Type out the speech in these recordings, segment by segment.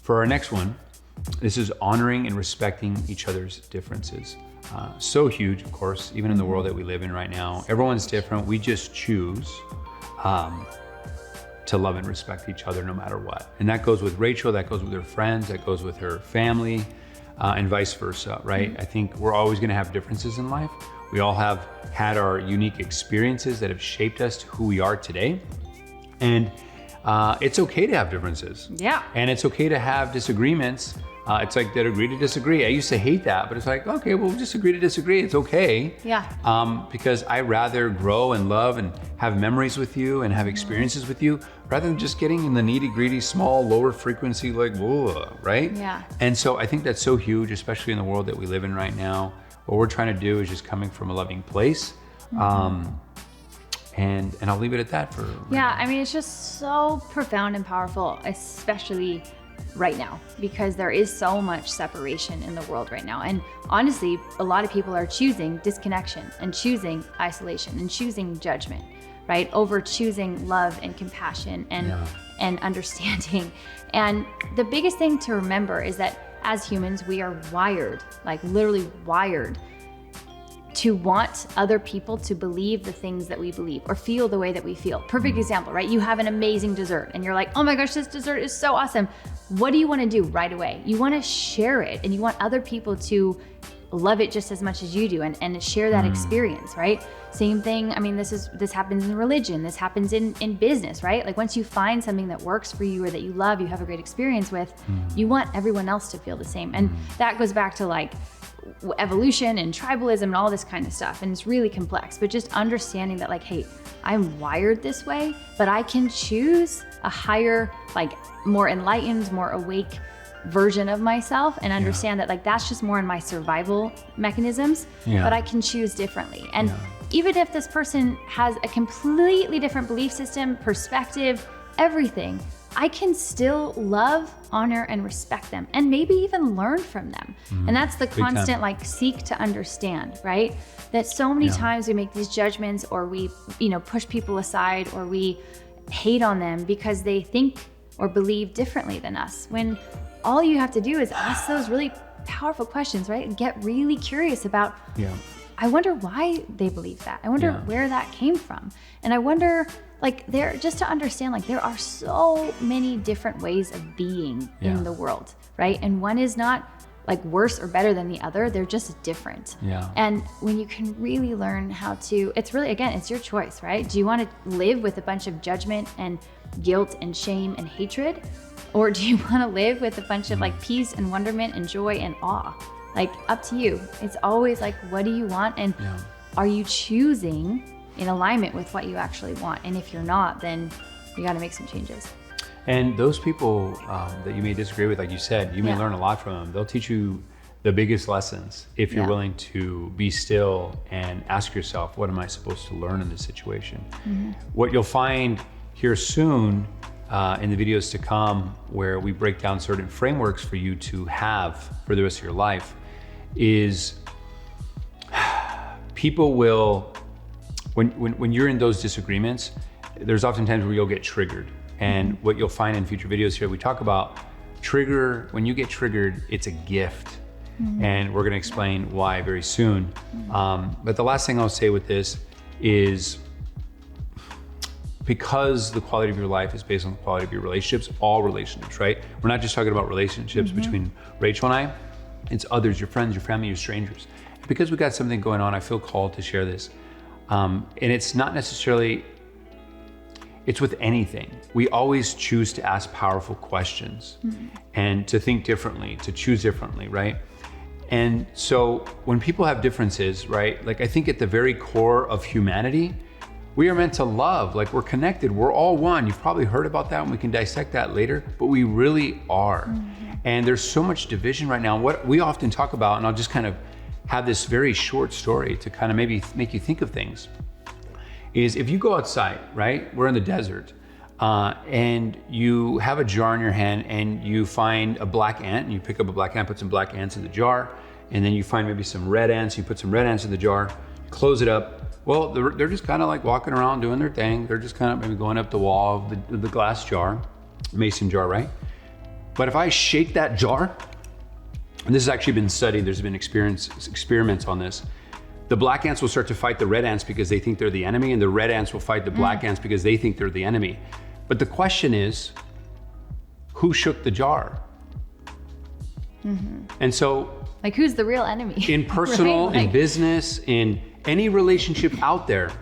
For our next one, this is honoring and respecting each other's differences. So huge, of course, even in the world that we live in right now. Everyone's different. We just choose to love and respect each other no matter what. And that goes with Rachel, that goes with her friends, that goes with her family, and vice versa, right? I think we're always gonna have differences in life. We all have had our unique experiences that have shaped us to who we are today. And it's okay to have differences. Yeah. And it's okay to have disagreements. It's like that agree to disagree. I used to hate that, but it's like, okay, we'll just agree to disagree. It's okay. Yeah. Because I rather grow and love and have memories with you and have experiences with you rather than just getting in the nitty gritty, small, lower frequency, like, whoa, right? Yeah. And so I think that's so huge, especially in the world that we live in right now. What we're trying to do is just coming from a loving place. And I'll leave it at that for Yeah, I mean, it's just so profound and powerful, especially right now, because there is so much separation in the world right now. And honestly, a lot of people are choosing disconnection and choosing isolation and choosing judgment, right? Over choosing love and compassion and understanding. And the biggest thing to remember is that as humans, we are wired, like literally wired, to want other people to believe the things that we believe or feel the way that we feel. Perfect example, right? You have an amazing dessert and you're like, oh my gosh, this dessert is so awesome. What do you want to do right away? You want to share it and you want other people to love it just as much as you do and share that experience, right? Same thing, I mean, this happens in religion, this happens in business, right? Like once you find something that works for you or that you love, you have a great experience with, you want everyone else to feel the same. And that goes back to like evolution and tribalism and all this kind of stuff. And it's really complex, but just understanding that like, hey, I'm wired this way, but I can choose a higher, like more enlightened, more awake version of myself and understand that like, that's just more in my survival mechanisms, but I can choose differently. And even if this person has a completely different belief system, perspective, everything, I can still love, honor, and respect them, and maybe even learn from them. And that's the constant like seek to understand, right? That so many times we make these judgments or we, push people aside or we hate on them because they think or believe differently than us. When all you have to do is ask those really powerful questions, right? And get really curious about, I wonder why they believe that. I wonder where that came from. And I wonder, like, just to understand, like, there are so many different ways of being in the world, right? And one is not like worse or better than the other. They're just different. And when you can really learn how to, it's really, again, it's your choice, right? Do you want to live with a bunch of judgment and guilt and shame and hatred? Or do you want to live with a bunch of like peace and wonderment and joy and awe? Like, up to you. It's always like, what do you want? And are you choosing in alignment with what you actually want? And if you're not, then you got to make some changes. And those people that you may disagree with, like you said, you may learn a lot from them. They'll teach you the biggest lessons if you're willing to be still and ask yourself, what am I supposed to learn in this situation? What you'll find here soon in the videos to come, where we break down certain frameworks for you to have for the rest of your life, is people will, when you're in those disagreements, there's often times where you'll get triggered. And what you'll find in future videos here, we talk about when you get triggered, it's a gift. And we're gonna explain why very soon. But the last thing I'll say with this is, because the quality of your life is based on the quality of your relationships, all relationships, right? We're not just talking about relationships between Rachel and I, it's others, your friends, your family, your strangers. Because we got something going on, I feel called to share this. And it's not necessarily, it's with anything. We always choose to ask powerful questions and to think differently, to choose differently, right? And so when people have differences, right? Like, I think at the very core of humanity, we are meant to love, like we're connected, we're all one. You've probably heard about that and we can dissect that later, but we really are. And there's so much division right now. What we often talk about, and I'll just kind of have this very short story to kind of maybe make you think of things, is if you go outside, right? We're in the desert, and you have a jar in your hand and you find a black ant, and you pick up a black ant, put some black ants in the jar, and then you find maybe some red ants, you put some red ants in the jar, close it up. Well, they're just kind of like walking around doing their thing. They're just kind of maybe going up the wall of the glass jar, mason jar, right? But if I shake that jar, and this has actually been studied, there's been experiments on this, the black ants will start to fight the red ants because they think they're the enemy, and the red ants will fight the black ants because they think they're the enemy. But the question is, who shook the jar? And so, like, who's the real enemy? in personal, right? in business, in any relationship out there,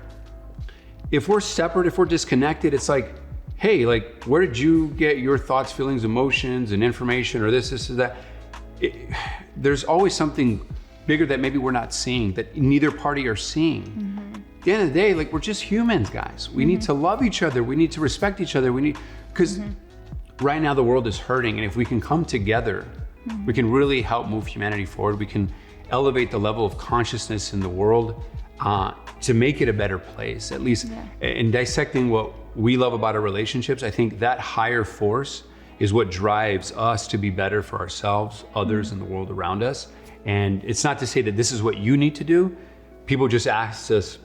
if we're separate, if we're disconnected, it's like, hey, like, where did you get your thoughts, feelings, emotions, and information, or this, or that? There's always something bigger that maybe we're not seeing, that neither party are seeing. At the end of the day, like, we're just humans, guys. We need to love each other. We need to respect each other. Because right now the world is hurting, and if we can come together, we can really help move humanity forward. We can elevate the level of consciousness in the world to make it a better place. At least in dissecting what we love about our relationships, I think that higher force is what drives us to be better for ourselves, others, and the world around us. And it's not to say that this is what you need to do. People just asked us,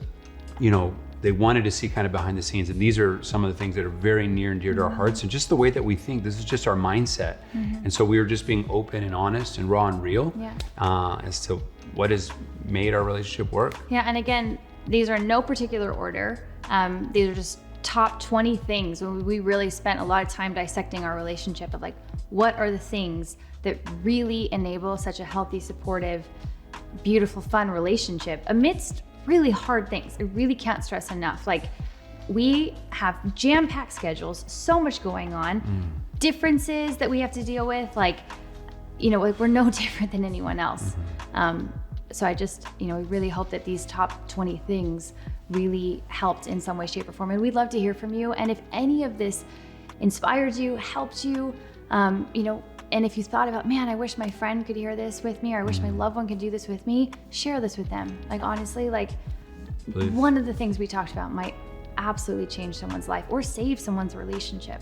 they wanted to see kind of behind the scenes. And these are some of the things that are very near and dear to our hearts, and just the way that we think. This is just our mindset. And so we were just being open and honest and raw and real as to what has made our relationship work. Yeah, and again, these are no particular order. These are just top 20 things. We really spent a lot of time dissecting our relationship of, like, what are the things that really enable such a healthy, supportive, beautiful, fun relationship amidst really hard things. I really can't stress enough. Like, we have jam-packed schedules, so much going on, differences that we have to deal with. Like, we're no different than anyone else. So I just, we really hope that these top 20 things really helped in some way, shape, or form. And we'd love to hear from you. And if any of this inspired you, helped you, and if you thought about, man, I wish my friend could hear this with me, or I wish my loved one could do this with me, share this with them. Like, honestly, like, Please. One of the things we talked about might absolutely change someone's life or save someone's relationship.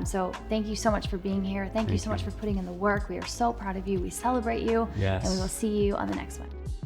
So thank you so much for being here. Thank you so much for putting in the work. We are so proud of you. We celebrate you. Yes. And we will see you on the next one.